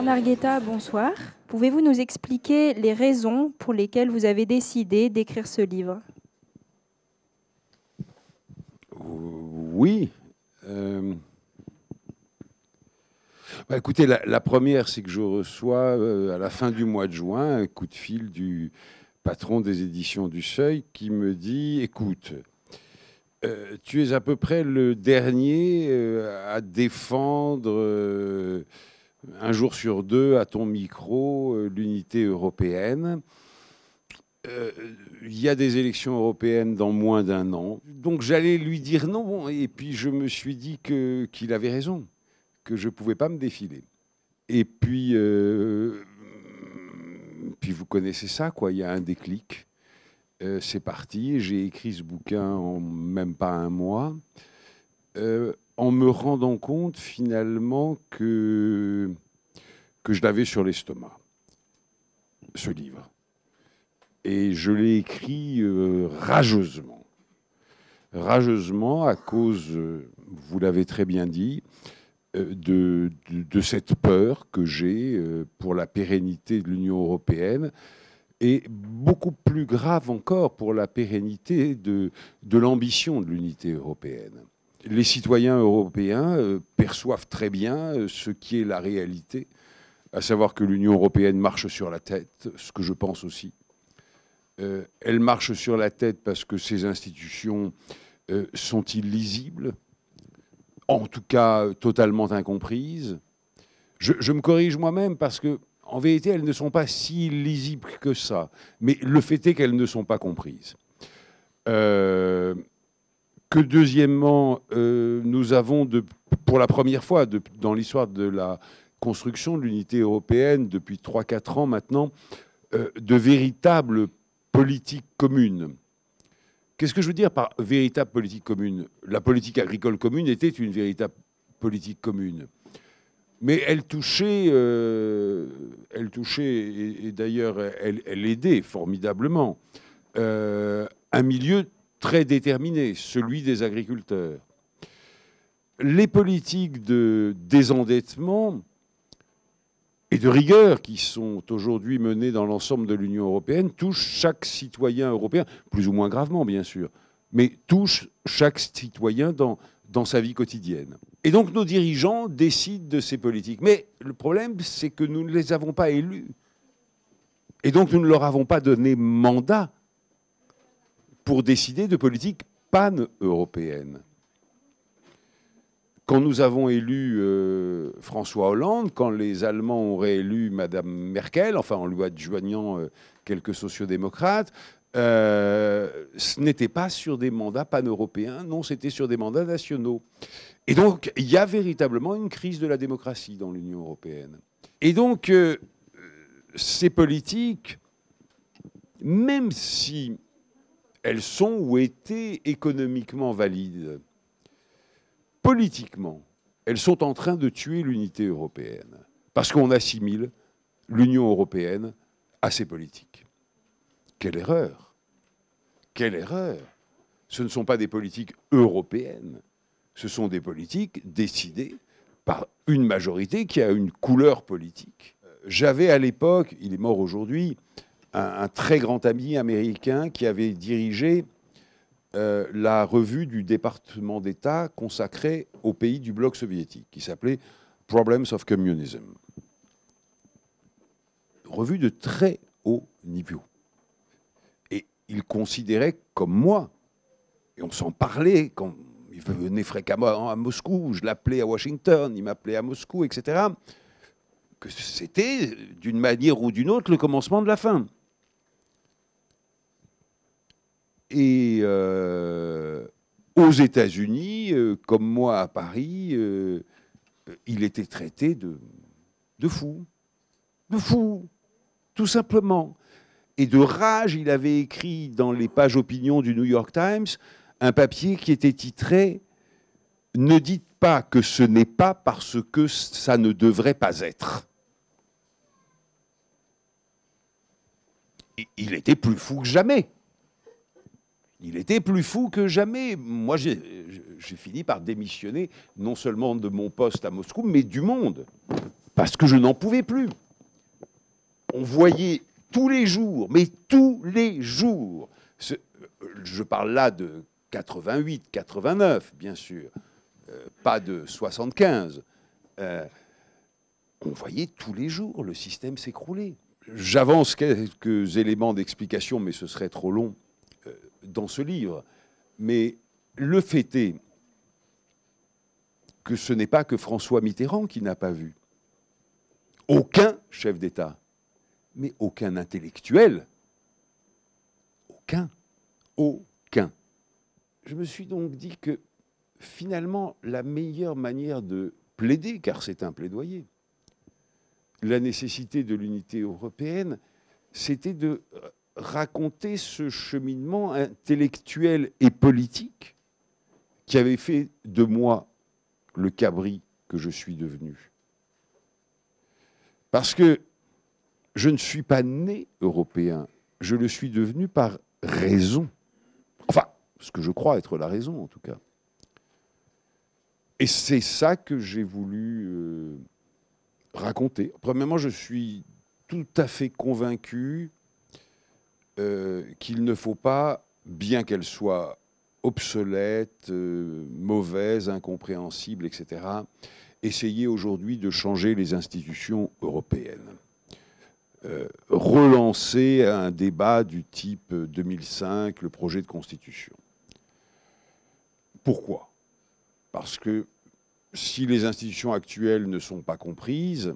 Bernard Guetta, bonsoir. Pouvez-vous nous expliquer les raisons pour lesquelles vous avez décidé d'écrire ce livre? Oui. Écoutez, la première, c'est que je reçois à la fin du mois de juin un coup de fil du patron des éditions du Seuil qui me dit: écoute, tu es à peu près le dernier à défendre un jour sur deux à ton micro l'unité européenne. Il y a des élections européennes dans moins d'un an. Donc j'allais lui dire non. Et puis je me suis dit qu'il avait raison, que je ne pouvais pas me défiler. Et puis vous connaissez ça, quoi. Il y a un déclic. C'est parti. J'ai écrit ce bouquin en même pas un mois, en me rendant compte finalement que je l'avais sur l'estomac, ce livre. Et je l'ai écrit rageusement. Rageusement à cause, vous l'avez très bien dit, de cette peur que j'ai pour la pérennité de l'Union européenne et beaucoup plus grave encore pour la pérennité de l'ambition de l'unité européenne. Les citoyens européens perçoivent très bien ce qui est la réalité, à savoir que l'Union européenne marche sur la tête, ce que je pense aussi. Elle marche sur la tête parce que ces institutions sont illisibles, en tout cas totalement incomprises. Je me corrige moi-même parce que, en vérité, elles ne sont pas si illisibles que ça. Mais le fait est qu'elles ne sont pas comprises. Que deuxièmement, nous avons, pour la première fois dans l'histoire de la construction de l'unité européenne, depuis 3-4 ans maintenant, de véritables politique commune. Qu'est-ce que je veux dire par véritable politique commune? La politique agricole commune était une véritable politique commune. Mais elle touchait et d'ailleurs elle aidait formidablement, un milieu très déterminé, celui des agriculteurs. Les politiques de désendettement et de rigueur qui sont aujourd'hui menées dans l'ensemble de l'Union européenne touchent chaque citoyen européen, plus ou moins gravement bien sûr, mais touchent chaque citoyen dans sa vie quotidienne. Et donc nos dirigeants décident de ces politiques. Mais le problème, c'est que nous ne les avons pas élus. Et donc nous ne leur avons pas donné mandat pour décider de politiques pan-européennes. Quand nous avons élu François Hollande, quand les Allemands ont réélu Madame Merkel, enfin en lui adjoignant quelques sociodémocrates, ce n'était pas sur des mandats pan-européens, non, c'était sur des mandats nationaux. Et donc, il y a véritablement une crise de la démocratie dans l'Union européenne. Et donc, ces politiques, même si elles sont ou étaient économiquement valides, politiquement, elles sont en train de tuer l'unité européenne, parce qu'on assimile l'Union européenne à ses politiques. Quelle erreur! Quelle erreur! Ce ne sont pas des politiques européennes, ce sont des politiques décidées par une majorité qui a une couleur politique. J'avais à l'époque, il est mort aujourd'hui, un très grand ami américain qui avait dirigé la revue du département d'État consacrée aux pays du bloc soviétique, qui s'appelait Problems of Communism. Revue de très haut niveau. Et il considérait, comme moi, et on s'en parlait, quand il venait fréquemment à Moscou, je l'appelais à Washington, il m'appelait à Moscou, etc., que c'était, d'une manière ou d'une autre, le commencement de la fin. Et aux États-Unis, comme moi à Paris, il était traité de fou. De fou, tout simplement. Et de rage, il avait écrit dans les pages opinion du New York Times un papier qui était titré « Ne dites pas que ce n'est pas parce que ça ne devrait pas être ». Il était plus fou que jamais. Il était plus fou que jamais. Moi, j'ai fini par démissionner, non seulement de mon poste à Moscou, mais du monde. parce que je n'en pouvais plus. On voyait tous les jours, mais tous les jours, je parle là de 88, 89, bien sûr, pas de 75. On voyait tous les jours le système s'écrouler. J'avance quelques éléments d'explication, mais ce serait trop long dans ce livre. Mais le fait est que ce n'est pas que François Mitterrand qui n'a pas vu. Aucun chef d'État, mais aucun intellectuel. Aucun. Je me suis donc dit que finalement, la meilleure manière de plaider, car c'est un plaidoyer, la nécessité de l'unité européenne, c'était de raconter ce cheminement intellectuel et politique qui avait fait de moi le cabri que je suis devenu. Parce que je ne suis pas né européen, je le suis devenu par raison. Enfin, ce que je crois être la raison, en tout cas. Et c'est ça que j'ai voulu raconter. Premièrement, je suis tout à fait convaincu qu'il ne faut pas, bien qu'elle soit obsolète, mauvaise, incompréhensible, etc., essayer aujourd'hui de changer les institutions européennes. Relancer un débat du type 2005, le projet de constitution. Pourquoi ? Parce que si les institutions actuelles ne sont pas comprises,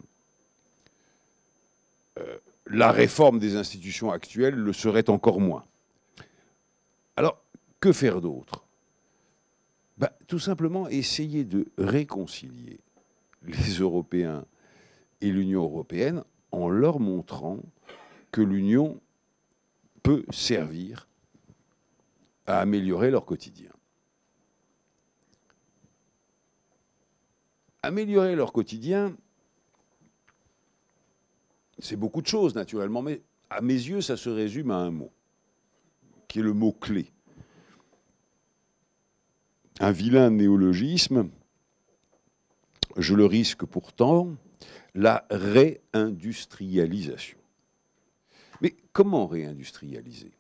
la réforme des institutions actuelles le serait encore moins. Alors, que faire d'autre ? Tout simplement essayer de réconcilier les Européens et l'Union européenne en leur montrant que l'Union peut servir à améliorer leur quotidien. Améliorer leur quotidien, c'est beaucoup de choses, naturellement, mais à mes yeux, ça se résume à un mot, qui est le mot clé. Un vilain néologisme, je le risque pourtant, la réindustrialisation. Mais comment réindustrialiser ?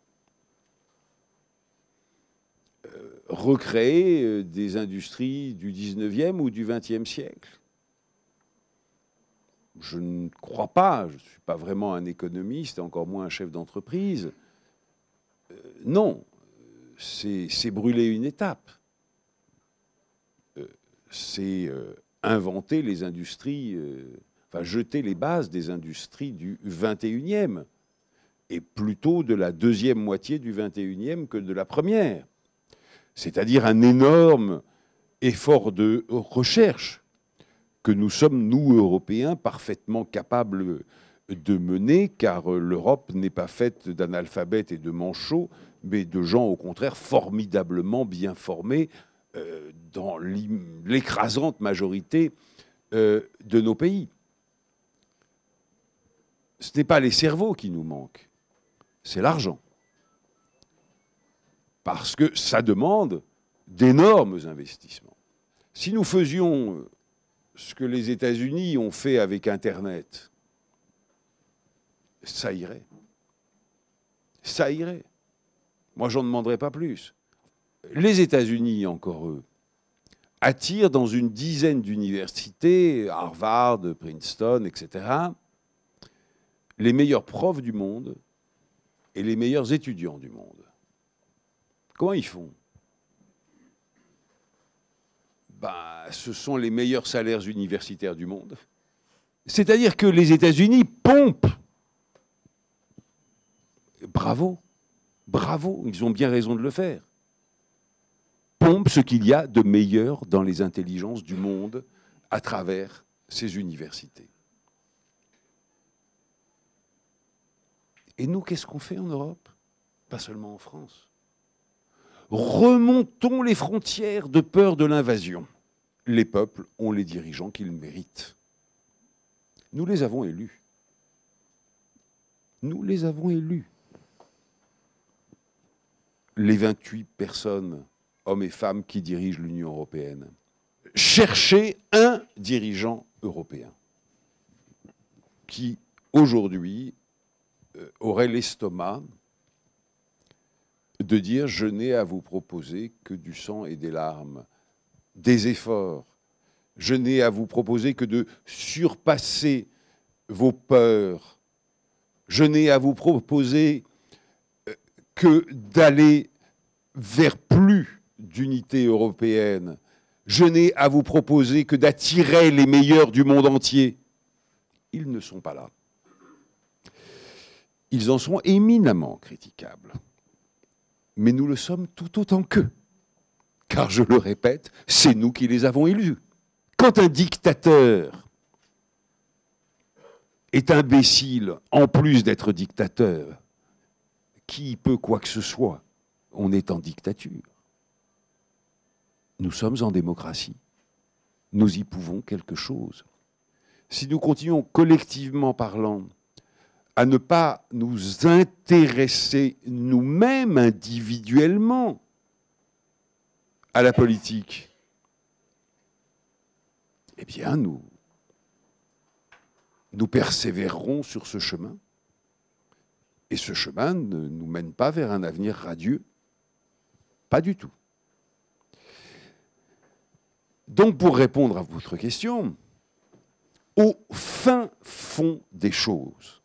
Recréer des industries du 19e ou du 20e siècle ? Je ne crois pas, je ne suis pas vraiment un économiste, encore moins un chef d'entreprise. Non, c'est brûler une étape. C'est inventer les industries, enfin jeter les bases des industries du 21e, et plutôt de la deuxième moitié du 21e que de la première. C'est-à-dire un énorme effort de recherche que nous sommes, nous, Européens, parfaitement capables de mener, car l'Europe n'est pas faite d'analphabètes et de manchots, mais de gens, au contraire, formidablement bien formés dans l'écrasante majorité de nos pays. Ce n'est pas les cerveaux qui nous manquent, c'est l'argent. Parce que ça demande d'énormes investissements. Si nous faisions ce que les États-Unis ont fait avec Internet, ça irait. Ça irait. Moi, j'en demanderais pas plus. Les États-Unis, encore eux, attirent dans une dizaine d'universités, Harvard, Princeton, etc., les meilleurs profs du monde et les meilleurs étudiants du monde. Comment ils font ? Ce sont les meilleurs salaires universitaires du monde. C'est-à-dire que les États-Unis pompent. Bravo, bravo, ils ont bien raison de le faire. Pompent ce qu'il y a de meilleur dans les intelligences du monde à travers ces universités. Et nous, qu'est-ce qu'on fait en Europe ? Pas seulement en France. Remontons les frontières de peur de l'invasion. Les peuples ont les dirigeants qu'ils méritent. Nous les avons élus. Nous les avons élus. Les 28 personnes, hommes et femmes, qui dirigent l'Union européenne. Cherchez un dirigeant européen. qui, aujourd'hui, aurait l'estomac de dire « je n'ai à vous proposer que du sang et des larmes, des efforts. Je n'ai à vous proposer que de surpasser vos peurs. Je n'ai à vous proposer que d'aller vers plus d'unité européenne. Je n'ai à vous proposer que d'attirer les meilleurs du monde entier. » Ils ne sont pas là. Ils en sont éminemment critiquables. Mais nous le sommes tout autant qu'eux. Car, je le répète, c'est nous qui les avons élus. Quand un dictateur est imbécile, en plus d'être dictateur, qui peut quoi que ce soit? On est en dictature. Nous sommes en démocratie. Nous y pouvons quelque chose. Si nous continuons collectivement parlant à ne pas nous intéresser nous-mêmes individuellement à la politique, eh bien nous persévérerons sur ce chemin. Et ce chemin ne nous mène pas vers un avenir radieux. Pas du tout. Donc, pour répondre à votre question, au fin fond des choses,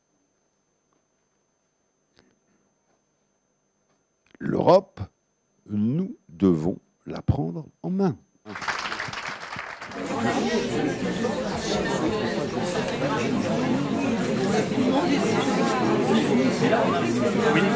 l'Europe, nous devons la prendre en main. Oui.